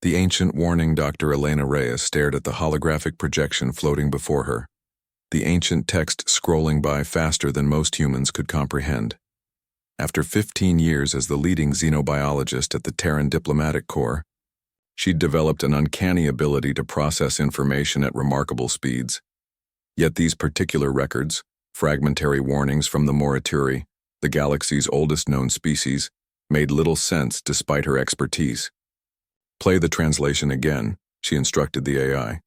The ancient warning Dr. Elena Reyes stared at the holographic projection floating before her, the ancient text scrolling by faster than most humans could comprehend. After 15 years as the leading xenobiologist at the Terran Diplomatic Corps, she'd developed an uncanny ability to process information at remarkable speeds. Yet these particular records, fragmentary warnings from the Morituri, the galaxy's oldest known species, made little sense despite her expertise. "Play the translation again," she instructed the AI.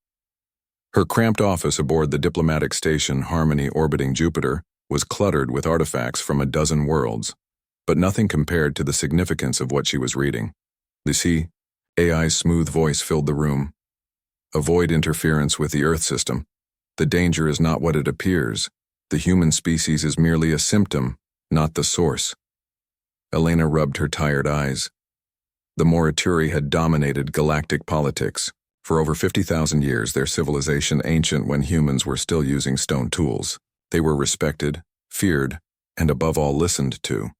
Her cramped office aboard the diplomatic station Harmony orbiting Jupiter was cluttered with artifacts from a dozen worlds, but nothing compared to the significance of what she was reading. "Lucy," AI's smooth voice filled the room. "Avoid interference with the Earth system. The danger is not what it appears. The human species is merely a symptom, not the source." Elena rubbed her tired eyes. The Morituri had dominated galactic politics. For over 50,000 years, their civilization ancient when humans were still using stone tools. They were respected, feared, and above all listened to.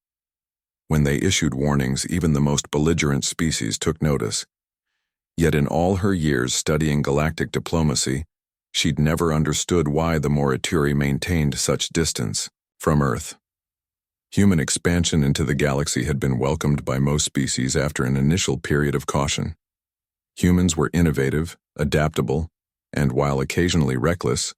When they issued warnings, even the most belligerent species took notice. Yet in all her years studying galactic diplomacy, she'd never understood why the Morituri maintained such distance from Earth. Human expansion into the galaxy had been welcomed by most species after an initial period of caution. Humans were innovative, adaptable, and while occasionally reckless,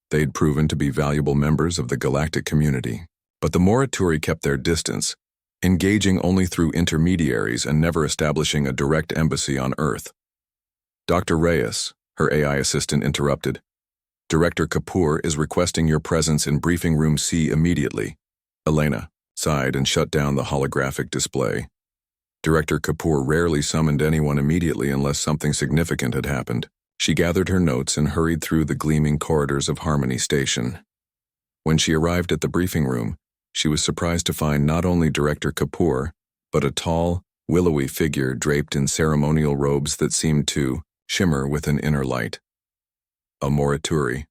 they'd proven to be valuable members of the galactic community. But the Morituri kept their distance, engaging only through intermediaries and never establishing a direct embassy on Earth. "Dr. Reyes," her AI assistant interrupted. "Director Kapoor is requesting your presence in briefing room C immediately." Elena sighed and shut down the holographic display. Director Kapoor rarely summoned anyone immediately unless something significant had happened. She gathered her notes and hurried through the gleaming corridors of Harmony Station. When she arrived at the briefing room, she was surprised to find not only Director Kapoor, but a tall, willowy figure draped in ceremonial robes that seemed to shimmer with an inner light. A Morituri.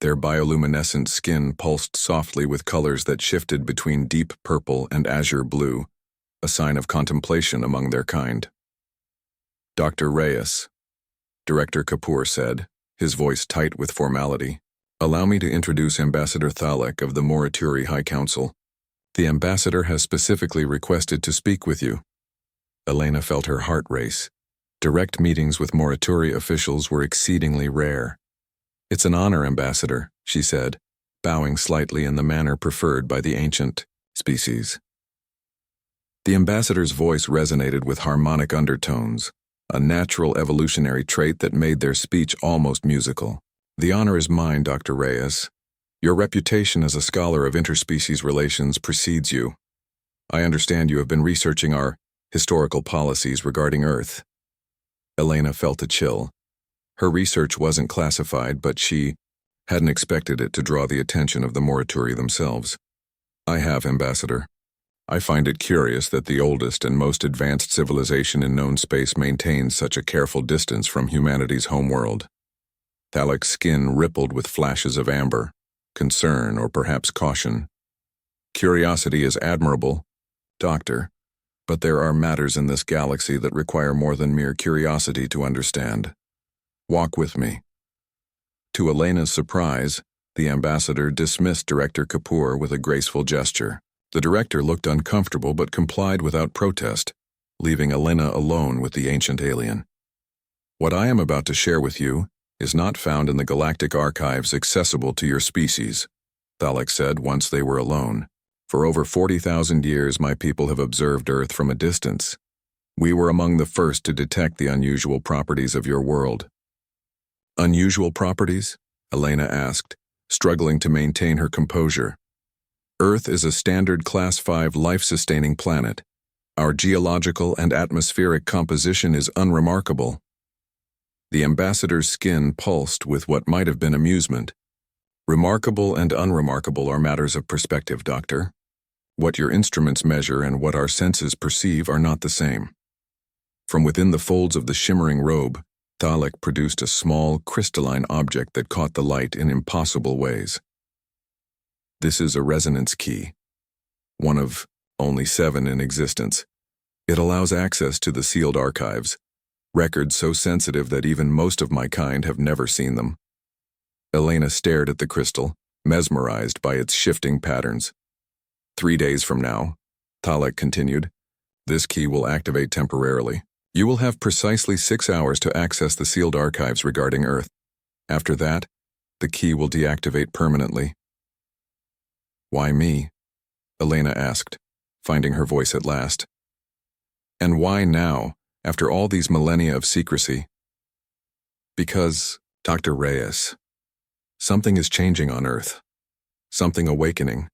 Their bioluminescent skin pulsed softly with colors that shifted between deep purple and azure blue, a sign of contemplation among their kind. "Dr. Reyes," Director Kapoor said, his voice tight with formality, "allow me to introduce Ambassador Thalek of the Morituri High Council. The ambassador has specifically requested to speak with you." Elena felt her heart race. Direct meetings with Morituri officials were exceedingly rare. "It's an honor, Ambassador," she said, bowing slightly in the manner preferred by the ancient species. The ambassador's voice resonated with harmonic undertones, a natural evolutionary trait that made their speech almost musical. "The honor is mine, Dr. Reyes. Your reputation as a scholar of interspecies relations precedes you. I understand you have been researching our historical policies regarding Earth." Elena felt a chill. Her research wasn't classified, but she hadn't expected it to draw the attention of the Morituri themselves. "I have, Ambassador. I find it curious that the oldest and most advanced civilization in known space maintains such a careful distance from humanity's homeworld." Thalek's skin rippled with flashes of amber, concern or perhaps caution. "Curiosity is admirable, Doctor, but there are matters in this galaxy that require more than mere curiosity to understand. Walk with me." To Elena's surprise, the ambassador dismissed Director Kapoor with a graceful gesture. The director looked uncomfortable but complied without protest, leaving Elena alone with the ancient alien. "What I am about to share with you is not found in the galactic archives accessible to your species," Thalek said once they were alone. "For over 40,000 years, my people have observed Earth from a distance. We were among the first to detect the unusual properties of your world." "Unusual properties?" Elena asked, struggling to maintain her composure. "Earth is a standard Class 5 life-sustaining planet. Our geological and atmospheric composition is unremarkable." The ambassador's skin pulsed with what might have been amusement. "Remarkable and unremarkable are matters of perspective, Doctor. What your instruments measure and what our senses perceive are not the same." From within the folds of the shimmering robe, Thalek produced a small, crystalline object that caught the light in impossible ways. "This is a resonance key, one of only 7 in existence. It allows access to the sealed archives, records so sensitive that even most of my kind have never seen them. Elena stared at the crystal, mesmerized by its shifting patterns. 3 days from now, Talek continued, this key will activate temporarily. You will have precisely 6 hours to access the sealed archives regarding Earth. After that, the key will deactivate permanently. Why me? Elena asked, finding her voice at last. And why now, after all these millennia of secrecy? Because, Dr. Reyes, something is changing on Earth. Something awakening.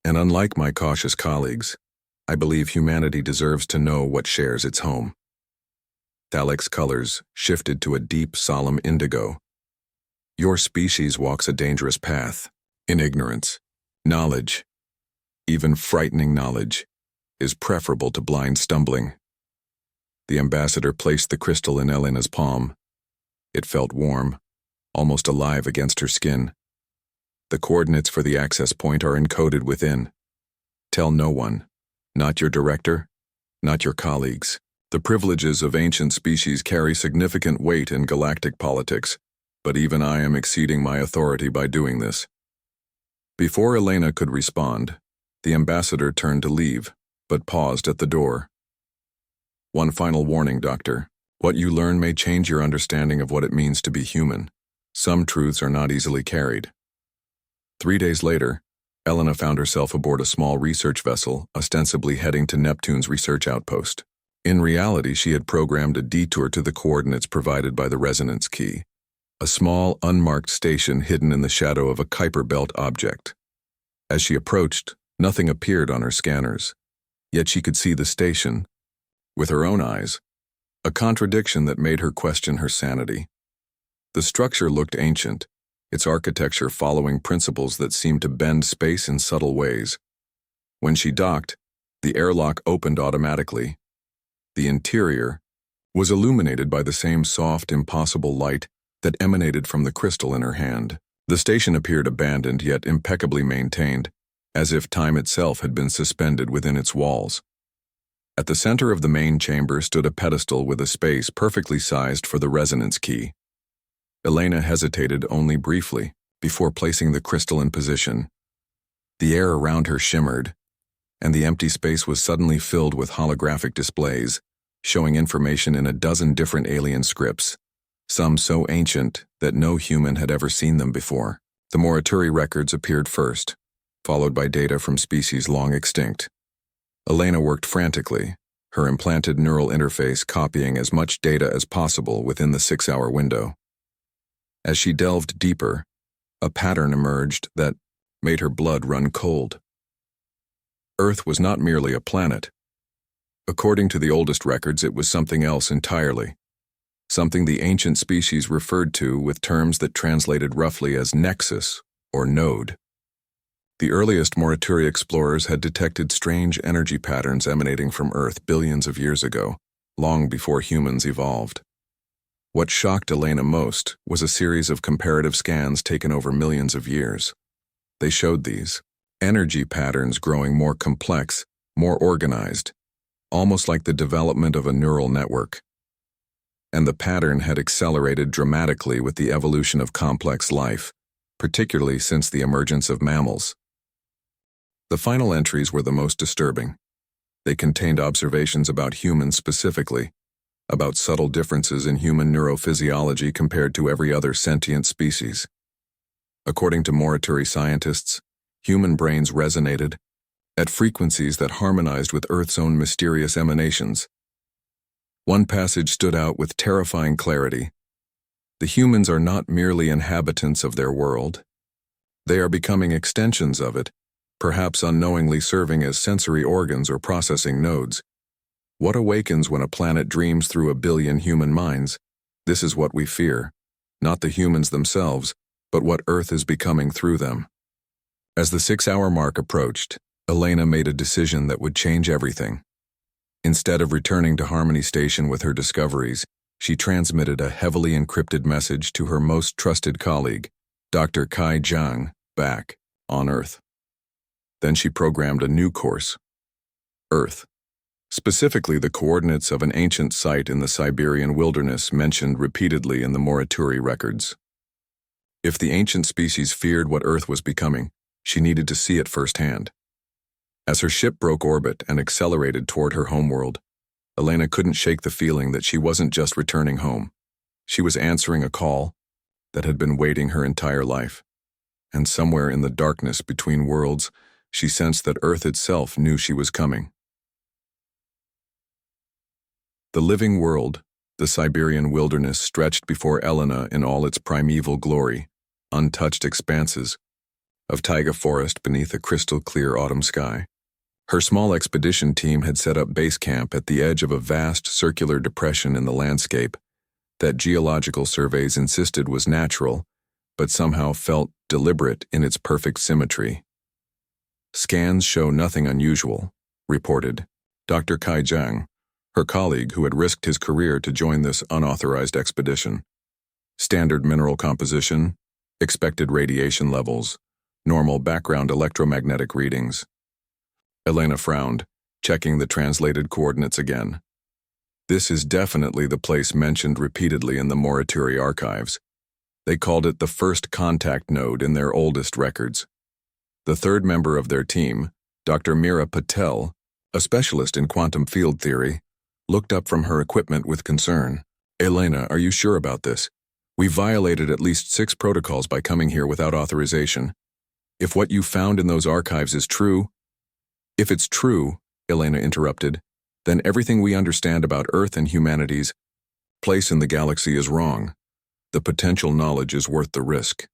And unlike my cautious colleagues, I believe humanity deserves to know what shares its home. Talek's colors shifted to a deep, solemn indigo. Your species walks a dangerous path. In ignorance, knowledge, even frightening knowledge, is preferable to blind stumbling. The ambassador placed the crystal in Elena's palm. It felt warm, almost alive against her skin. The coordinates for the access point are encoded within. Tell no one, not your director, not your colleagues. The privileges of ancient species carry significant weight in galactic politics, but even I am exceeding my authority by doing this. Before Elena could respond, the ambassador turned to leave, but paused at the door. One final warning, Doctor. What you learn may change your understanding of what it means to be human. Some truths are not easily carried. 3 days later, Elena found herself aboard a small research vessel, ostensibly heading to Neptune's research outpost. In reality, she had programmed a detour to the coordinates provided by the resonance key, a small, unmarked station hidden in the shadow of a Kuiper Belt object. As she approached, nothing appeared on her scanners, yet she could see the station, with her own eyes, a contradiction that made her question her sanity. The structure looked ancient, its architecture following principles that seemed to bend space in subtle ways. When she docked, the airlock opened automatically. The interior was illuminated by the same soft, impossible light that emanated from the crystal in her hand. The station appeared abandoned yet impeccably maintained, as if time itself had been suspended within its walls. At the center of the main chamber stood a pedestal with a space perfectly sized for the resonance key. Elena hesitated only briefly before placing the crystal in position. The air around her shimmered, and the empty space was suddenly filled with holographic displays, showing information in a dozen different alien scripts, some so ancient that no human had ever seen them before. The Morituri records appeared first, followed by data from species long extinct. Elena worked frantically, her implanted neural interface copying as much data as possible within the 6-hour window. As she delved deeper, a pattern emerged that made her blood run cold. Earth was not merely a planet. According to the oldest records, it was something else entirely. Something the ancient species referred to with terms that translated roughly as nexus or node. The earliest Morituri explorers had detected strange energy patterns emanating from Earth billions of years ago, long before humans evolved. What shocked Elena most was a series of comparative scans taken over millions of years. They showed these energy patterns growing more complex, more organized, almost like the development of a neural network. And the pattern had accelerated dramatically with the evolution of complex life, particularly since the emergence of mammals. The final entries were the most disturbing. They contained observations about humans specifically, about subtle differences in human neurophysiology compared to every other sentient species. According to Morituri scientists, human brains resonated at frequencies that harmonized with Earth's own mysterious emanations. One passage stood out with terrifying clarity. The humans are not merely inhabitants of their world. They are becoming extensions of it, perhaps unknowingly serving as sensory organs or processing nodes. What awakens when a planet dreams through a billion human minds? This is what we fear, not the humans themselves, but what Earth is becoming through them. As the 6-hour mark approached, Elena made a decision that would change everything. Instead of returning to Harmony Station with her discoveries, she transmitted a heavily encrypted message to her most trusted colleague, Dr. Kai Jiang, back on Earth. Then she programmed a new course. Earth, specifically the coordinates of an ancient site in the Siberian wilderness mentioned repeatedly in the Morituri records. If the ancient species feared what Earth was becoming, she needed to see it firsthand. As her ship broke orbit and accelerated toward her homeworld, Elena couldn't shake the feeling that she wasn't just returning home. She was answering a call that had been waiting her entire life. And somewhere in the darkness between worlds, she sensed that Earth itself knew she was coming. The living world, the Siberian wilderness, stretched before Elena in all its primeval glory, untouched expanses of taiga forest beneath a crystal-clear autumn sky. Her small expedition team had set up base camp at the edge of a vast circular depression in the landscape that geological surveys insisted was natural, but somehow felt deliberate in its perfect symmetry. "Scans show nothing unusual," reported Dr. Kai Zhang, her colleague who had risked his career to join this unauthorized expedition. "Standard mineral composition, expected radiation levels, normal background electromagnetic readings." Elena frowned, checking the translated coordinates again. This is definitely the place mentioned repeatedly in the Morituri archives. They called it the first contact node in their oldest records. The third member of their team, Dr. Mira Patel, a specialist in quantum field theory, looked up from her equipment with concern. "Elena, are you sure about this? We violated at least 6 protocols by coming here without authorization. If what you found in those archives is true—" "If it's true," Elena interrupted, "then everything we understand about Earth and humanity's place in the galaxy is wrong. The potential knowledge is worth the risk."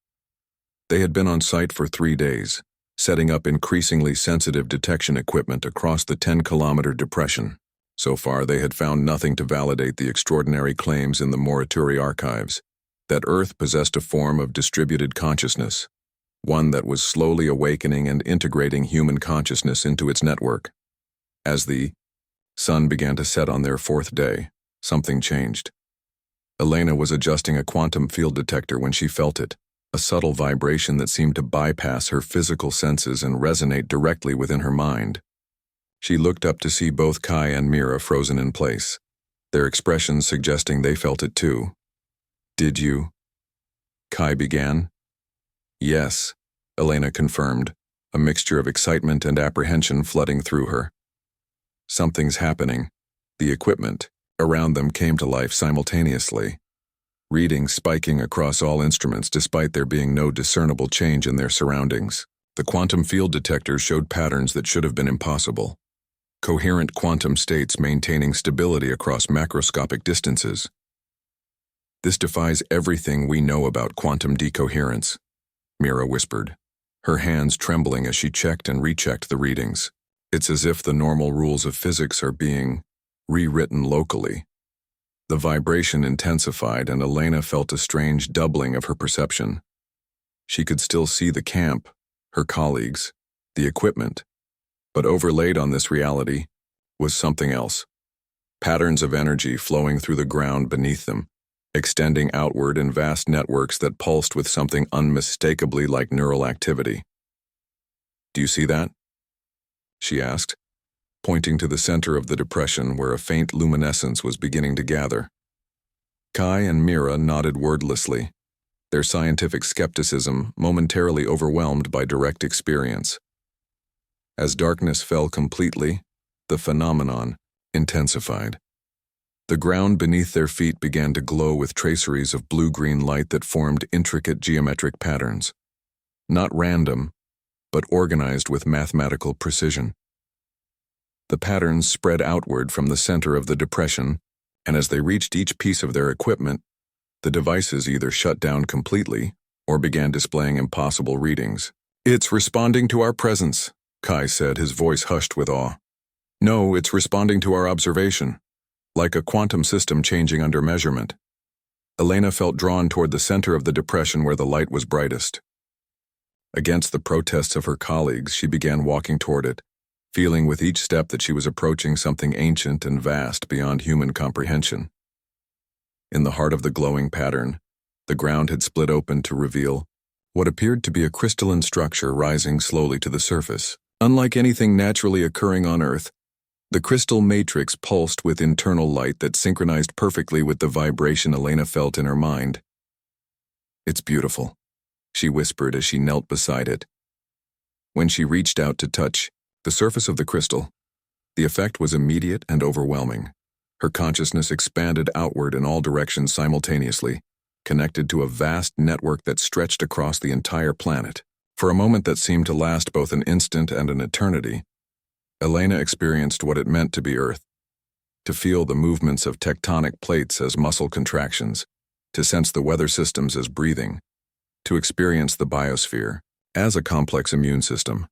They had been on site for 3 days, setting up increasingly sensitive detection equipment across the 10-kilometer depression. So far, they had found nothing to validate the extraordinary claims in the Morituri archives, that Earth possessed a form of distributed consciousness, one that was slowly awakening and integrating human consciousness into its network. As the sun began to set on their 4th day, something changed. Elena was adjusting a quantum field detector when she felt it, a subtle vibration that seemed to bypass her physical senses and resonate directly within her mind. She looked up to see both Kai and Mira frozen in place, their expressions suggesting they felt it too. "Did you?" Kai began. "Yes," Elena confirmed, a mixture of excitement and apprehension flooding through her. "Something's happening." The equipment around them came to life simultaneously, readings spiking across all instruments despite there being no discernible change in their surroundings. The quantum field detectors showed patterns that should have been impossible. Coherent quantum states maintaining stability across macroscopic distances. "This defies everything we know about quantum decoherence," Mira whispered, her hands trembling as she checked and rechecked the readings. "It's as if the normal rules of physics are being rewritten locally." The vibration intensified and Elena felt a strange doubling of her perception. She could still see the camp, her colleagues, the equipment, but overlaid on this reality was something else. Patterns of energy flowing through the ground beneath them, extending outward in vast networks that pulsed with something unmistakably like neural activity. "Do you see that?" she asked, pointing to the center of the depression where a faint luminescence was beginning to gather. Kai and Mira nodded wordlessly, their scientific skepticism momentarily overwhelmed by direct experience. As darkness fell completely, the phenomenon intensified. The ground beneath their feet began to glow with traceries of blue-green light that formed intricate geometric patterns. Not random, but organized with mathematical precision. The patterns spread outward from the center of the depression, and as they reached each piece of their equipment, the devices either shut down completely or began displaying impossible readings. "It's responding to our presence," Kai said, his voice hushed with awe. "No, it's responding to our observation, like a quantum system changing under measurement." Elena felt drawn toward the center of the depression where the light was brightest. Against the protests of her colleagues, she began walking toward it, feeling with each step that she was approaching something ancient and vast beyond human comprehension. In the heart of the glowing pattern, the ground had split open to reveal what appeared to be a crystalline structure rising slowly to the surface. Unlike anything naturally occurring on Earth, The crystal matrix pulsed with internal light that synchronized perfectly with the vibration Elena felt in her mind. "It's beautiful," she whispered as she knelt beside it. When she reached out to touch the surface of the crystal, the effect was immediate and overwhelming. Her consciousness expanded outward in all directions simultaneously, connected to a vast network that stretched across the entire planet. For a moment that seemed to last both an instant and an eternity, Elena experienced what it meant to be Earth, to feel the movements of tectonic plates as muscle contractions, to sense the weather systems as breathing, to experience the biosphere as a complex immune system.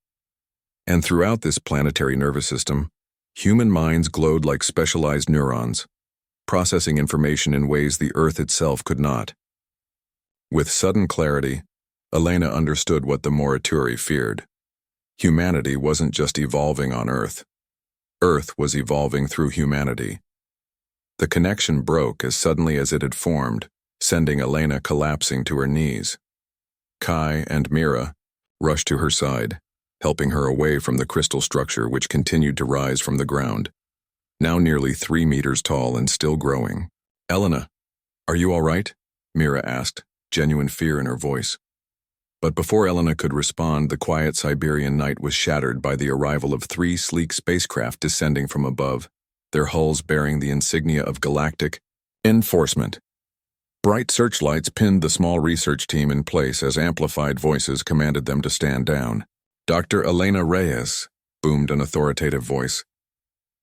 And throughout this planetary nervous system, human minds glowed like specialized neurons, processing information in ways the Earth itself could not. With sudden clarity, Elena understood what the Morituri feared. Humanity wasn't just evolving on Earth. Earth was evolving through humanity. The connection broke as suddenly as it had formed, sending Elena collapsing to her knees. Kai and Mira rushed to her side, helping her away from the crystal structure which continued to rise from the ground, now nearly 3 meters tall and still growing. "Elena, are you all right?" Mira asked, genuine fear in her voice. But before Elena could respond, the quiet Siberian night was shattered by the arrival of 3 sleek spacecraft descending from above, their hulls bearing the insignia of Galactic enforcement. Bright searchlights pinned the small research team in place as amplified voices commanded them to stand down. "Dr. Elena Reyes," boomed an authoritative voice.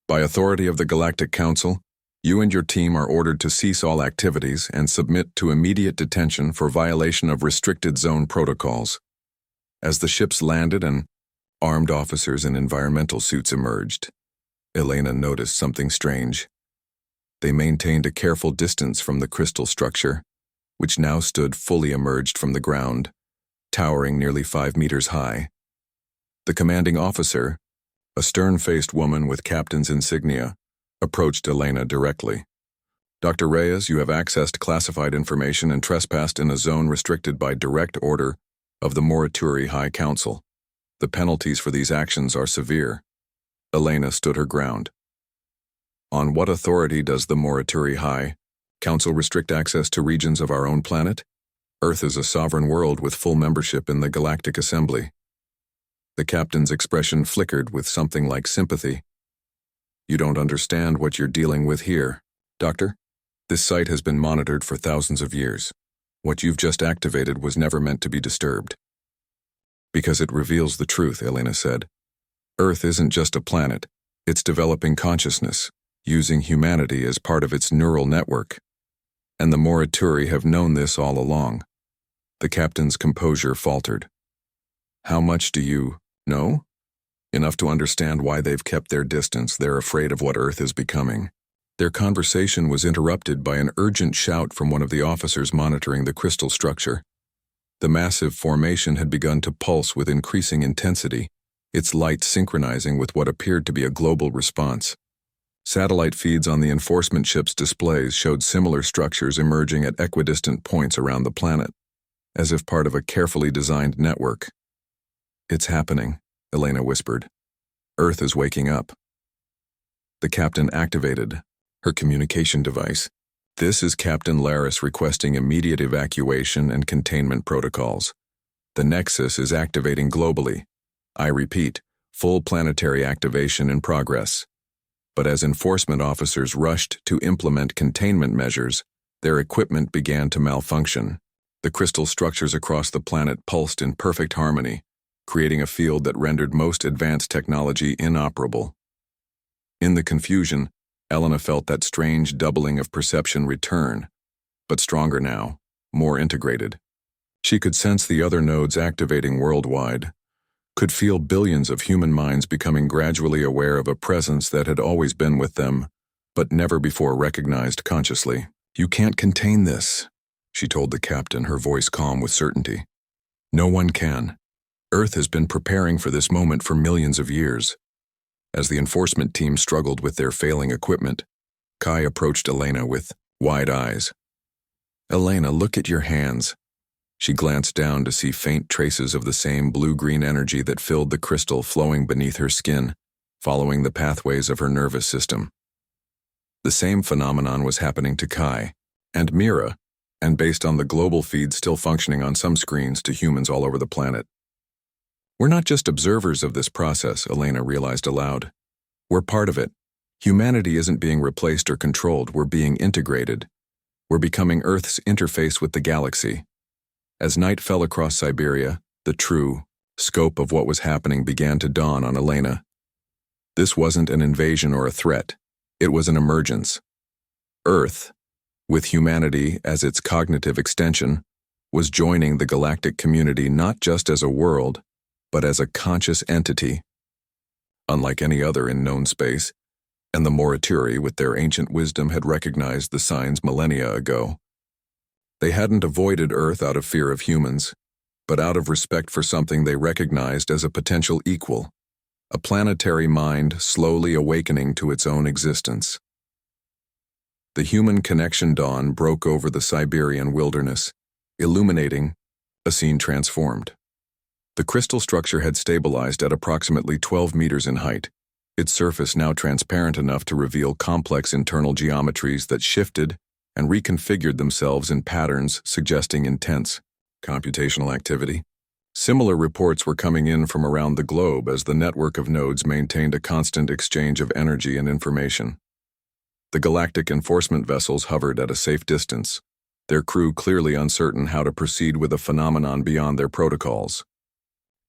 "By authority of the Galactic Council, you and your team are ordered to cease all activities and submit to immediate detention for violation of restricted zone protocols." As the ships landed and armed officers in environmental suits emerged, Elena noticed something strange. They maintained a careful distance from the crystal structure, which now stood fully emerged from the ground, towering nearly 5 meters high. The commanding officer, a stern-faced woman with captain's insignia, approached Elena directly. "Dr. Reyes, you have accessed classified information and trespassed in a zone restricted by direct order of the Morituri High Council. The penalties for these actions are severe." Elena stood her ground. "On what authority does the Morituri High Council restrict access to regions of our own planet? Earth is a sovereign world with full membership in the Galactic Assembly." The captain's expression flickered with something like sympathy. "You don't understand what you're dealing with here, Doctor. This site has been monitored for thousands of years. What you've just activated was never meant to be disturbed." "Because it reveals the truth," Elena said. "Earth isn't just a planet. It's developing consciousness, using humanity as part of its neural network. And the Morituri have known this all along." The captain's composure faltered. "How much do you know?" "Enough to understand why they've kept their distance. They're afraid of what Earth is becoming." Their conversation was interrupted by an urgent shout from one of the officers monitoring the crystal structure. The massive formation had begun to pulse with increasing intensity, its light synchronizing with what appeared to be a global response. Satellite feeds on the enforcement ship's displays showed similar structures emerging at equidistant points around the planet, as if part of a carefully designed network. "It's happening," Elena whispered. "Earth is waking up." The captain activated her communication device. "This is Captain Laris requesting immediate evacuation and containment protocols. The Nexus is activating globally. I repeat, full planetary activation in progress." But as enforcement officers rushed to implement containment measures, their equipment began to malfunction. The crystal structures across the planet pulsed in perfect harmony, creating a field that rendered most advanced technology inoperable. In the confusion, Elena felt that strange doubling of perception return, but stronger now, more integrated. She could sense the other nodes activating worldwide, could feel billions of human minds becoming gradually aware of a presence that had always been with them, but never before recognized consciously. "You can't contain this," she told the captain, her voice calm with certainty. "No one can. Earth has been preparing for this moment for millions of years." As the enforcement team struggled with their failing equipment, Kai approached Elena with wide eyes. "Elena, look at your hands." She glanced down to see faint traces of the same blue-green energy that filled the crystal flowing beneath her skin. following the pathways of her nervous system. The same phenomenon was happening to Kai and Mira, and based on the global feed still functioning on some screens to humans all over the planet. We're not just observers of this process, Elena realized aloud. We're part of it. Humanity isn't being replaced or controlled, we're being integrated. We're becoming Earth's interface with the galaxy. As night fell across Siberia, the true scope of what was happening began to dawn on Elena. This wasn't an invasion or a threat. It was an emergence. Earth, with humanity as its cognitive extension, was joining the galactic community not just as a world, but as a conscious entity. Unlike any other in known space, and the Morituri with their ancient wisdom had recognized the signs millennia ago. They hadn't avoided Earth out of fear of humans, but out of respect for something they recognized as a potential equal, a planetary mind slowly awakening to its own existence. The human connection dawn broke over the Siberian wilderness, illuminating a scene transformed. The crystal structure had stabilized at approximately 12 meters in height, its surface now transparent enough to reveal complex internal geometries that shifted and reconfigured themselves in patterns suggesting intense computational activity. Similar reports were coming in from around the globe as the network of nodes maintained a constant exchange of energy and information. The galactic enforcement vessels hovered at a safe distance, their crew clearly uncertain how to proceed with a phenomenon beyond their protocols.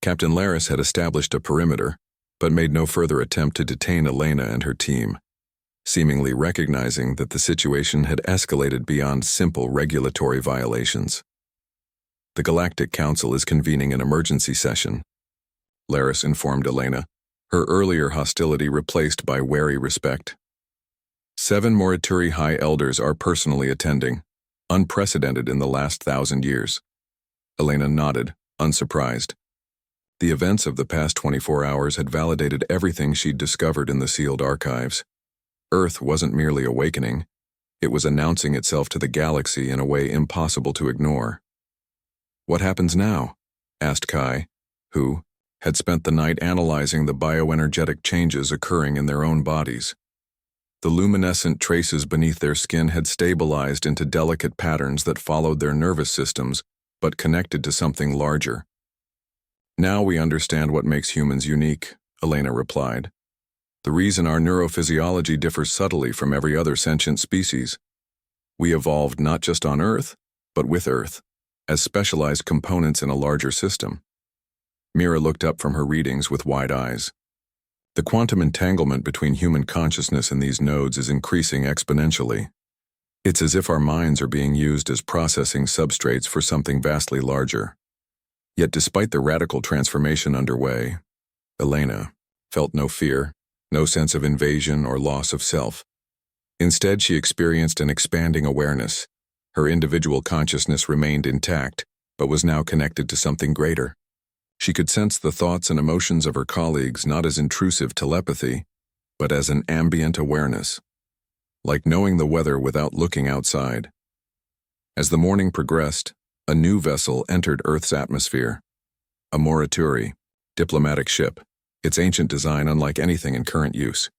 Captain Laris had established a perimeter, but made no further attempt to detain Elena and her team, seemingly recognizing that the situation had escalated beyond simple regulatory violations. The Galactic Council is convening an emergency session, Laris informed Elena, her earlier hostility replaced by wary respect. 7 Morituri High Elders are personally attending, unprecedented in the last 1,000 years. Elena nodded, unsurprised. The events of the past 24 hours had validated everything she'd discovered in the sealed archives. Earth wasn't merely awakening, it was announcing itself to the galaxy in a way impossible to ignore. What happens now? Asked Kai, who had spent the night analyzing the bioenergetic changes occurring in their own bodies. The luminescent traces beneath their skin had stabilized into delicate patterns that followed their nervous systems, but connected to something larger. Now we understand what makes humans unique, Elena replied. The reason our neurophysiology differs subtly from every other sentient species. We evolved not just on Earth, but with Earth, as specialized components in a larger system. Mira looked up from her readings with wide eyes. The quantum entanglement between human consciousness and these nodes is increasing exponentially. It's as if our minds are being used as processing substrates for something vastly larger. Yet despite the radical transformation underway, Elena felt no fear, no sense of invasion or loss of self. Instead, she experienced an expanding awareness. Her individual consciousness remained intact, but was now connected to something greater. She could sense the thoughts and emotions of her colleagues not as intrusive telepathy, but as an ambient awareness, like knowing the weather without looking outside. As the morning progressed, a new vessel entered Earth's atmosphere, a Morituri, diplomatic ship, its ancient design unlike anything in current use.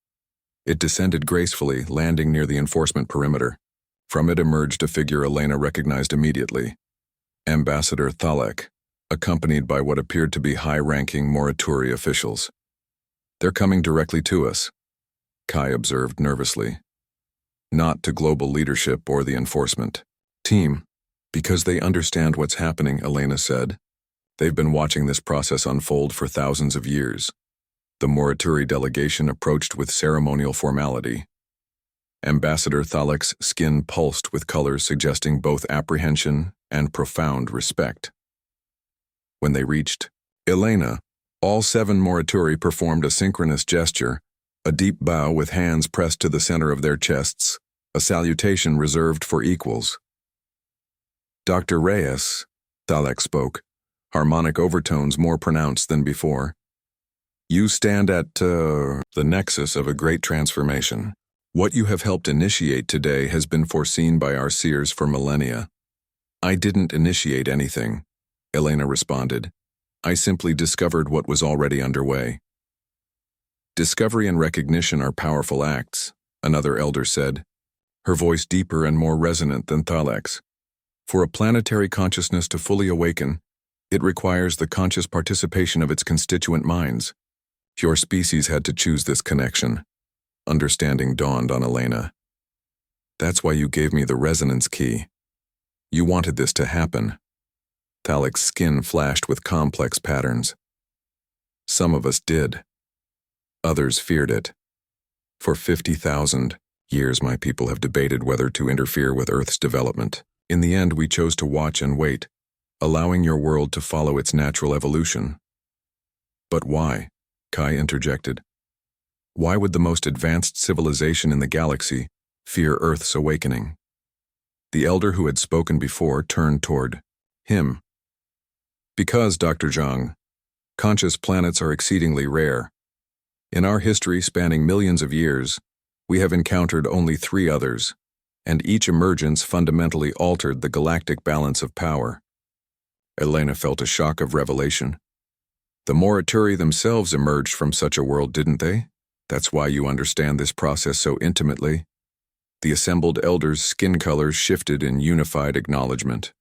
It descended gracefully, landing near the enforcement perimeter. From it emerged a figure Elena recognized immediately, Ambassador Thalek, accompanied by what appeared to be high-ranking Morituri officials. They're coming directly to us, Kai observed nervously. Not to global leadership or the enforcement team, because they understand what's happening, Elena said. They've been watching this process unfold for thousands of years. The Morituri delegation approached with ceremonial formality. Ambassador Thalek's skin pulsed with colors suggesting both apprehension and profound respect. When they reached Elena, all 7 Morituri performed a synchronous gesture, a deep bow with hands pressed to the center of their chests, a salutation reserved for equals. Dr. Reyes, Thalek spoke, harmonic overtones more pronounced than before. You stand at the nexus of a great transformation. What you have helped initiate today has been foreseen by our seers for millennia. I didn't initiate anything, Elena responded. I simply discovered what was already underway. Discovery and recognition are powerful acts, another elder said, her voice deeper and more resonant than Thalek's. For a planetary consciousness to fully awaken, it requires the conscious participation of its constituent minds. Your species had to choose this connection. Understanding dawned on Elena. That's why you gave me the resonance key. You wanted this to happen. Thalek's skin flashed with complex patterns. Some of us did. Others feared it. For 50,000 years, my people have debated whether to interfere with Earth's development. In the end, we chose to watch and wait, allowing your world to follow its natural evolution. But why? Kai interjected. Why would the most advanced civilization in the galaxy fear Earth's awakening? The elder who had spoken before turned toward him. Because, Dr. Zhang, conscious planets are exceedingly rare. In our history spanning millions of years, we have encountered only 3 others, and each emergence fundamentally altered the galactic balance of power. Elena felt a shock of revelation. The Morituri themselves emerged from such a world, didn't they? That's why you understand this process so intimately. The assembled elders' skin colors shifted in unified acknowledgement.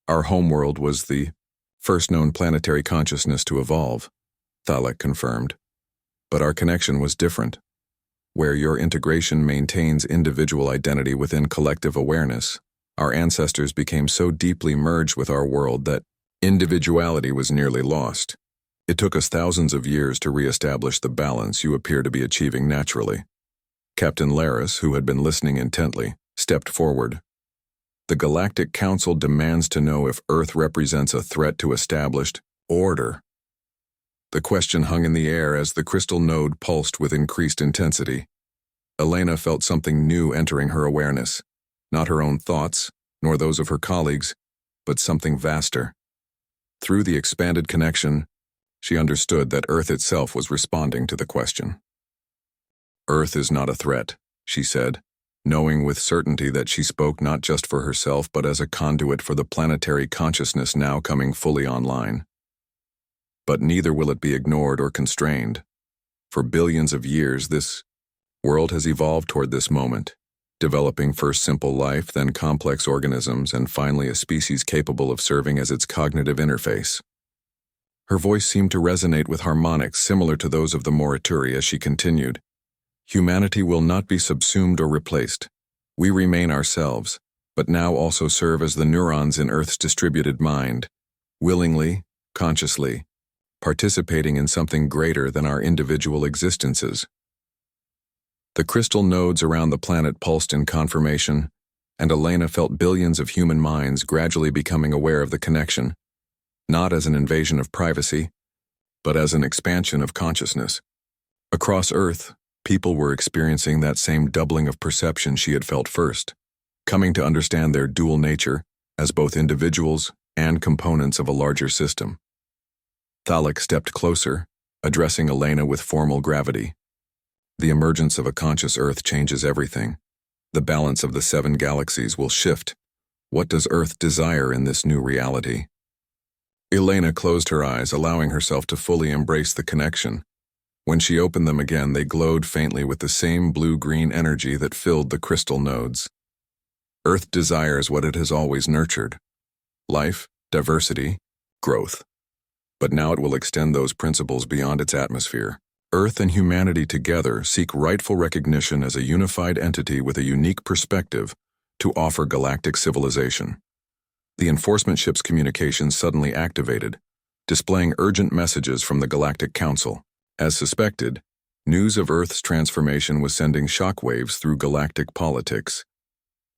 Our homeworld was the first known planetary consciousness to evolve, Thalek confirmed. But our connection was different. Where your integration maintains individual identity within collective awareness, our ancestors became so deeply merged with our world that individuality was nearly lost. It took us thousands of years to re-establish the balance you appear to be achieving naturally. Captain Laris, who had been listening intently, stepped forward. The Galactic Council demands to know if Earth represents a threat to established order. The question hung in the air as the crystal node pulsed with increased intensity. Elena felt something new entering her awareness, not her own thoughts, nor those of her colleagues, but something vaster. Through the expanded connection, she understood that Earth itself was responding to the question. Earth is not a threat, she said, knowing with certainty that she spoke not just for herself but as a conduit for the planetary consciousness now coming fully online. But neither will it be ignored or constrained. For billions of years, this world has evolved toward this moment, developing first simple life, then complex organisms, and finally a species capable of serving as its cognitive interface. Her voice seemed to resonate with harmonics similar to those of the Morituri as she continued. Humanity will not be subsumed or replaced. We remain ourselves, but now also serve as the neurons in Earth's distributed mind, willingly, consciously, participating in something greater than our individual existences. The crystal nodes around the planet pulsed in confirmation, and Elena felt billions of human minds gradually becoming aware of the connection, not as an invasion of privacy, but as an expansion of consciousness. Across Earth, people were experiencing that same doubling of perception she had felt first, coming to understand their dual nature as both individuals and components of a larger system. Thalek stepped closer, addressing Elena with formal gravity. The emergence of a conscious Earth changes everything. The balance of the 7 galaxies will shift. What does Earth desire in this new reality? Elena closed her eyes, allowing herself to fully embrace the connection. When she opened them again, they glowed faintly with the same blue-green energy that filled the crystal nodes. Earth desires what it has always nurtured: life, diversity, growth. But now it will extend those principles beyond its atmosphere. Earth and humanity together seek rightful recognition as a unified entity with a unique perspective to offer galactic civilization. The enforcement ship's communications suddenly activated, displaying urgent messages from the Galactic Council. As suspected, news of Earth's transformation was sending shockwaves through galactic politics.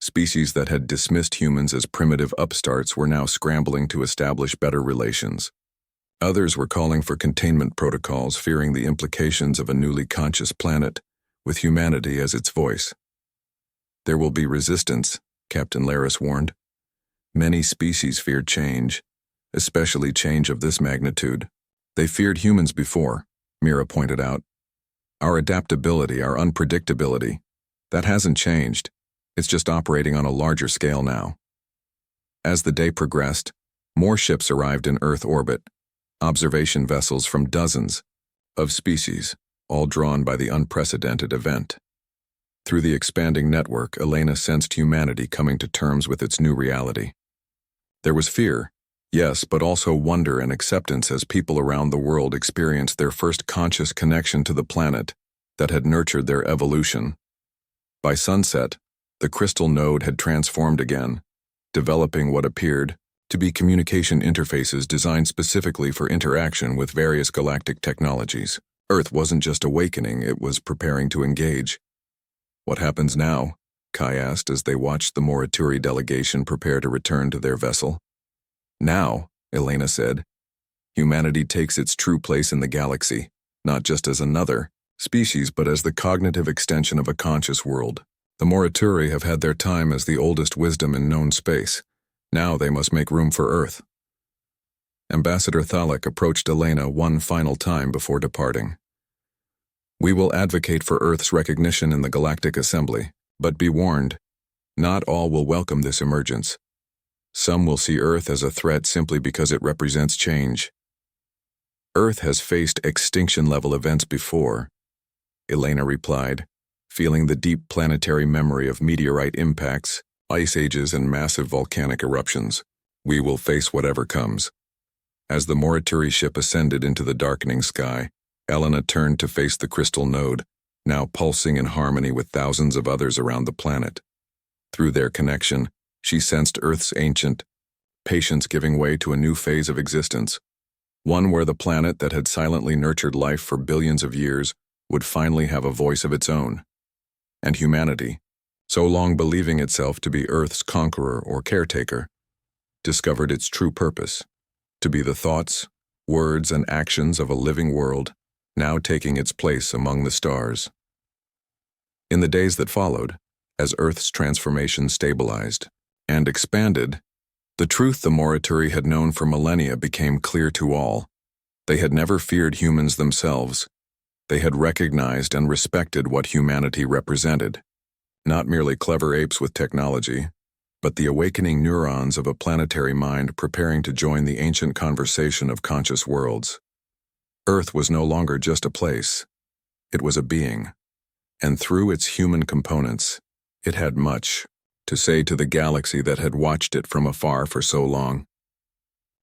Species that had dismissed humans as primitive upstarts were now scrambling to establish better relations. Others were calling for containment protocols, fearing the implications of a newly conscious planet, with humanity as its voice. There will be resistance, Captain Laris warned. Many species feared change, especially change of this magnitude. They feared humans before, Mira pointed out. Our adaptability, our unpredictability, that hasn't changed. It's just operating on a larger scale now. As the day progressed, more ships arrived in Earth orbit, observation vessels from dozens of species. all drawn by the unprecedented event. Through the expanding network, Elena sensed humanity coming to terms with its new reality. There was fear, yes, but also wonder and acceptance as people around the world experienced their first conscious connection to the planet that had nurtured their evolution. By sunset, the crystal node had transformed again, developing what appeared to be communication interfaces designed specifically for interaction with various galactic technologies. Earth wasn't just awakening, it was preparing to engage. "What happens now?" Kai asked as they watched the Morituri delegation prepare to return to their vessel. "Now," Elena said, "humanity takes its true place in the galaxy, not just as another species but as the cognitive extension of a conscious world. The Morituri have had their time as the oldest wisdom in known space. Now they must make room for Earth." Ambassador Thalik approached Elena one final time before departing. "We will advocate for Earth's recognition in the Galactic Assembly, but be warned, not all will welcome this emergence. Some will see Earth as a threat simply because it represents change. Earth has faced extinction-level events before," Elena replied, feeling the deep planetary memory of meteorite impacts, ice ages, and massive volcanic eruptions. "We will face whatever comes." As the Morituri ship ascended into the darkening sky, Elena turned to face the crystal node, now pulsing in harmony with thousands of others around the planet. Through their connection, she sensed Earth's ancient patience giving way to a new phase of existence, one where the planet that had silently nurtured life for billions of years would finally have a voice of its own. And humanity, so long believing itself to be Earth's conqueror or caretaker, discovered its true purpose, to be the thoughts, words, and actions of a living world, now taking its place among the stars. In the days that followed, as Earth's transformation stabilized and expanded, the truth the Morituri had known for millennia became clear to all. They had never feared humans themselves. They had recognized and respected what humanity represented. Not merely clever apes with technology, but the awakening neurons of a planetary mind preparing to join the ancient conversation of conscious worlds. Earth was no longer just a place. It was a being. And through its human components, it had much to say to the galaxy that had watched it from afar for so long.